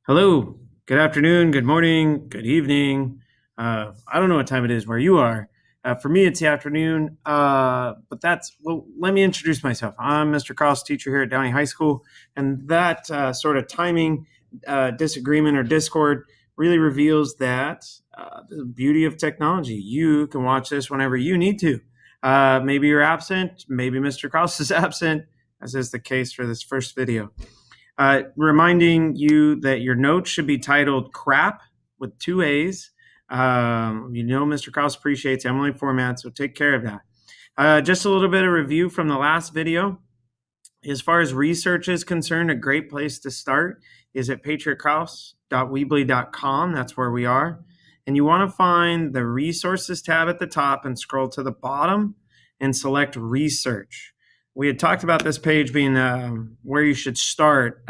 Hello, good afternoon, good morning, good evening. I don't know what time it is where you are. For me, it's the afternoon, let me introduce myself. I'm Mr. Kraus, teacher here at Downey High School, and that sort of timing disagreement or discord really reveals that the beauty of technology. You can watch this whenever you need to. Maybe you're absent, maybe Mr. Kraus is absent, as is the case for this first video. Reminding you that your notes should be titled CRAAP with 2 A's. Mr. Kraus appreciates Emily format, so take care of that. Just a little bit of review from the last video. As far as research is concerned, a great place to start is at patriotkraus.weebly.com. That's where we are. And you want to find the resources tab at the top and scroll to the bottom and select research. We had talked about this page being where you should start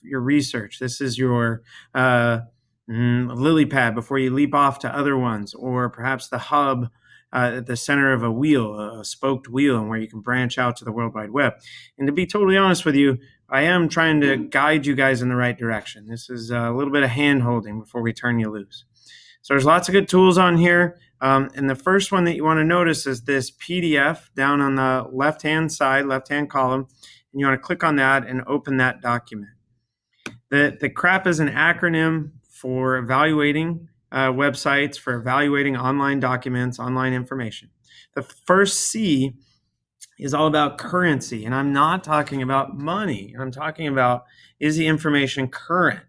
your research. This is your lily pad before you leap off to other ones, or perhaps the hub at the center of a wheel, a spoked wheel, and where you can branch out to the World Wide Web. And to be totally honest with you, I am trying to guide you guys in the right direction. This is a little bit of hand-holding before we turn you loose. So there's lots of good tools on here. And the first one that you want to notice is this PDF down on the left-hand side, left-hand column. And you want to click on that and open that document. The CRAAP is an acronym for evaluating websites, for evaluating online documents, online information. The first C is all about currency. And I'm not talking about money. I'm talking about, is the information current?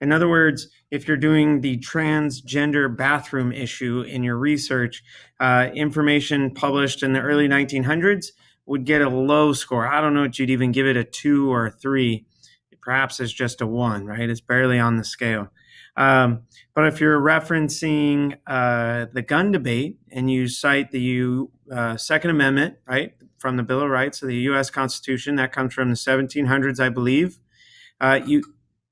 In other words, if you're doing the transgender bathroom issue in your research, information published in the early 1900s would get a low score. I don't know if you'd even give it a 2 or a 3. Perhaps it's just a 1, right? It's barely on the scale. But if you're referencing the gun debate and you cite the Second Amendment, right, from the Bill of Rights of the U.S. Constitution, that comes from the 1700s, I believe,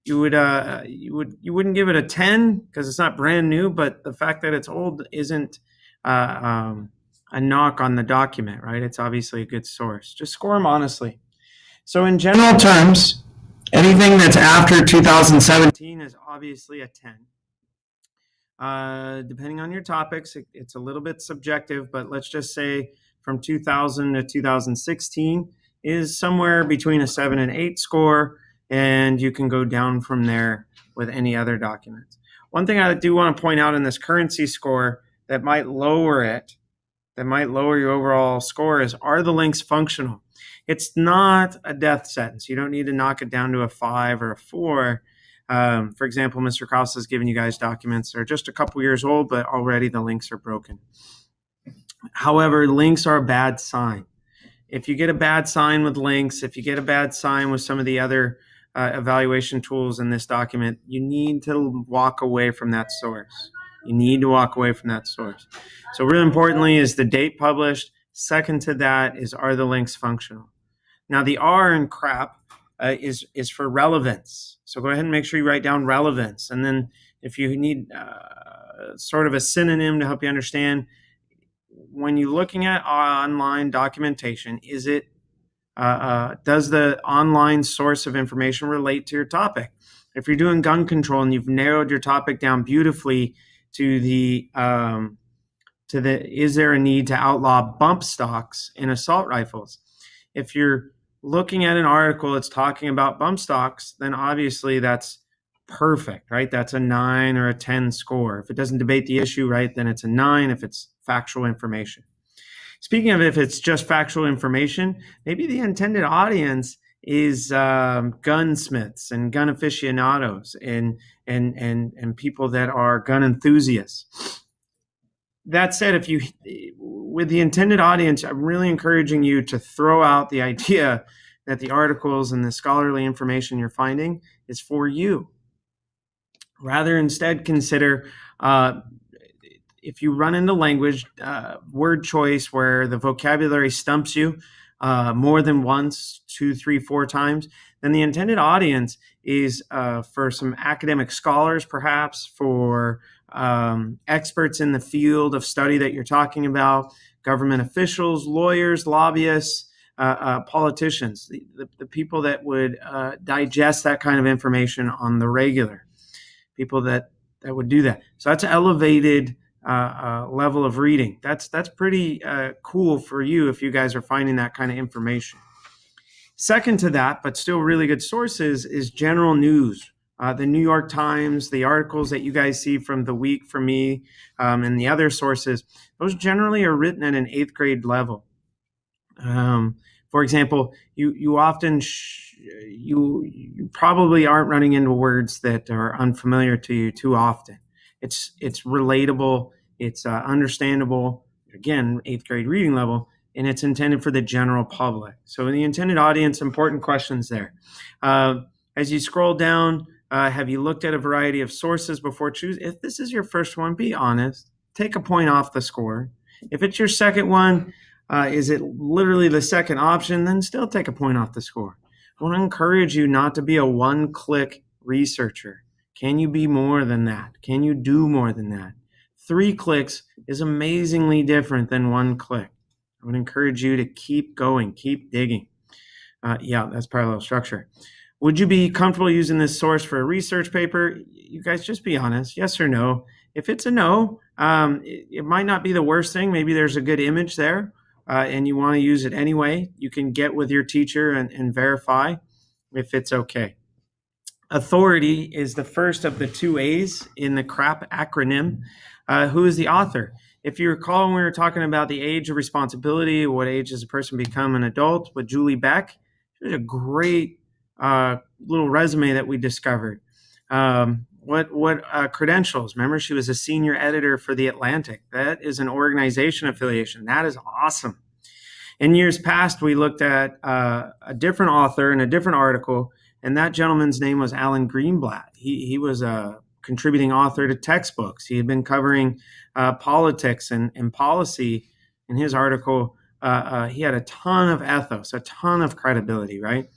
you wouldn't give it a 10 because it's not brand new, but the fact that it's old isn't a knock on the document, right? It's obviously a good source. Just score them honestly. So in general terms, anything that's after 2017 is obviously a 10. Depending on your topics, it's a little bit subjective, but let's just say from 2000 to 2016 is somewhere between a 7 and 8 score. And you can go down from there with any other documents. One thing I do want to point out in this currency score that might lower it, that might lower your overall score is, are the links functional? It's not a death sentence. You don't need to knock it down to a 5 or a 4. For example, Mr. Kraus has given you guys documents that are just a couple years old, but already the links are broken. However, links are a bad sign. If you get a bad sign with links, if you get a bad sign with some of the other evaluation tools in this document, you need to walk away from that source. You need to walk away from that source. So really importantly is the date published. Second to that is, are the links functional? Now the R in CRAAP is for relevance. So go ahead and make sure you write down relevance. And then if you need sort of a synonym to help you understand, when you're looking at online documentation, is it does the online source of information relate to your topic? If you're doing gun control and you've narrowed your topic down beautifully to the is there a need to outlaw bump stocks in assault rifles? If you're looking at an article that's talking about bump stocks, then obviously that's perfect, right? That's a 9 or a 10 score. If it doesn't debate the issue, right, then it's a 9 if it's factual information. Speaking of if it's just factual information, maybe the intended audience is gunsmiths and gun aficionados and people that are gun enthusiasts. That said, with the intended audience, I'm really encouraging you to throw out the idea that the articles and the scholarly information you're finding is for you. Rather, instead, consider if you run into language, word choice where the vocabulary stumps you more than once, 2, 3, 4 times, then the intended audience is for some academic scholars, perhaps for experts in the field of study that you're talking about, government officials, lawyers, lobbyists, politicians, the people that would digest that kind of information on the regular, people that would do that. So that's elevated level of reading. That's pretty cool for you if you guys are finding that kind of information. Second to that, but still really good sources, is general news. The New York Times, the articles that you guys see from The Week from me, and the other sources, those generally are written at an 8th grade level. For example, you often you probably aren't running into words that are unfamiliar to you too often. It's relatable, it's understandable. Again, 8th grade reading level, and it's intended for the general public. So in the intended audience, important questions there. As you scroll down, have you looked at a variety of sources before choosing? If this is your first one, be honest. Take a point off the score. If it's your second one, is it literally the second option? Then still take a point off the score. I want to encourage you not to be a one-click researcher. Can you be more than that? Can you do more than that? 3 clicks is amazingly different than 1 click. I would encourage you to keep going, keep digging. Yeah, that's parallel structure. Would you be comfortable using this source for a research paper? You guys just be honest, yes or no. If it's a no, it might not be the worst thing. Maybe there's a good image there and you want to use it anyway. You can get with your teacher and verify if it's okay. Authority is the first of the 2 A's in the CRAAP acronym. Who is the author? If you recall, when we were talking about the age of responsibility, what age does a person become an adult with Julie Beck, she was a great little resume that we discovered. What credentials? Remember, she was a senior editor for The Atlantic. That is an organization affiliation. That is awesome. In years past, we looked at a different author in a different article, and that gentleman's name was Alan Greenblatt. He was a contributing author to textbooks. He had been covering politics and policy in his article. He had a ton of ethos, a ton of credibility, right?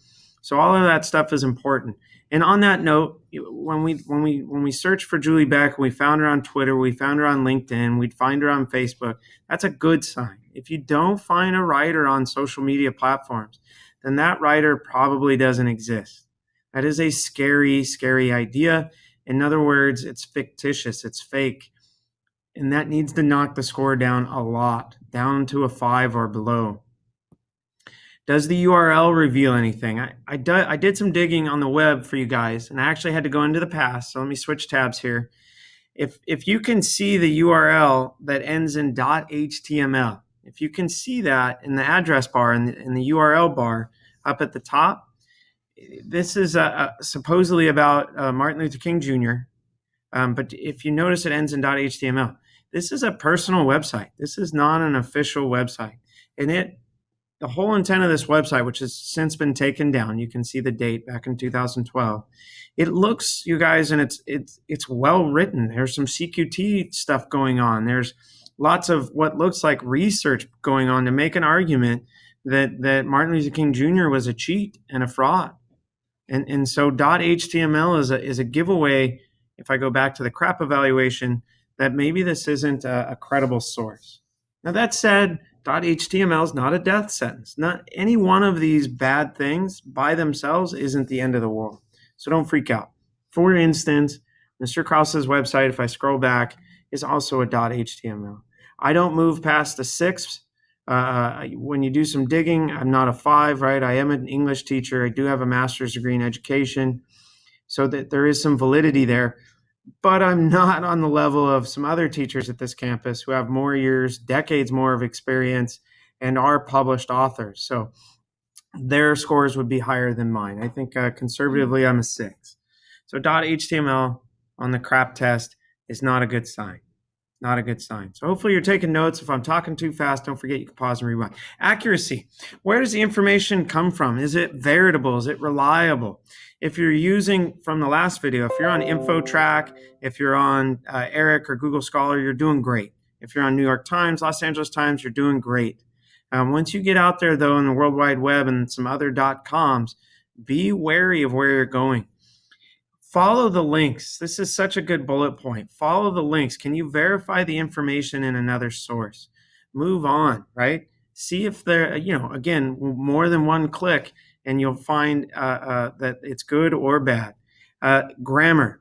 So all of that stuff is important. And on that note, when we searched for Julie Beck, we found her on Twitter, we found her on LinkedIn, we'd find her on Facebook. That's a good sign. If you don't find a writer on social media platforms, then that writer probably doesn't exist. That is a scary, scary idea. In other words, it's fictitious, it's fake. And that needs to knock the score down a lot, down to a 5 or below. Does the URL reveal anything? I did some digging on the web for you guys, and I actually had to go into the past. So let me switch tabs here. If you can see the URL that ends in .html, if you can see that in the address bar in the URL bar up at the top, this is supposedly about Martin Luther King Jr. But if you notice, it ends in .html. This is a personal website. This is not an official website, and the whole intent of this website, which has since been taken down, you can see the date back in 2012. It looks, you guys, and it's well written. There's some CQT stuff going on. There's lots of what looks like research going on to make an argument that Martin Luther King Jr. was a cheat and a fraud. And so .html is a giveaway, if I go back to the CRAAP evaluation, that maybe this isn't a credible source. Now that said, .html is not a death sentence. Not any one of these bad things by themselves isn't the end of the world. So don't freak out. For instance, Mr. Kraus's website, if I scroll back, is also a .html. I don't move past the 6. When you do some digging, I'm not a 5, right? I am an English teacher. I do have a master's degree in education, so that there is some validity there. But I'm not on the level of some other teachers at this campus who have more years, decades more of experience, and are published authors. So their scores would be higher than mine. I think conservatively, I'm a 6. So .html on the CRAAP test is not a good sign. Not a good sign. So hopefully you're taking notes. If I'm talking too fast, don't forget you can pause and rewind. Accuracy. Where does the information come from? Is it veritable? Is it reliable? If you're using from the last video, if you're on InfoTrack, if you're on ERIC or Google Scholar, you're doing great. If you're on New York Times, Los Angeles Times, you're doing great. Once you get out there, though, in the World Wide Web and some other .coms, be wary of where you're going. Follow the links. This is such a good bullet point. Follow the links. Can you verify the information in another source? Move on, right? See if there, again, more than one click, and you'll find that it's good or bad. Grammar.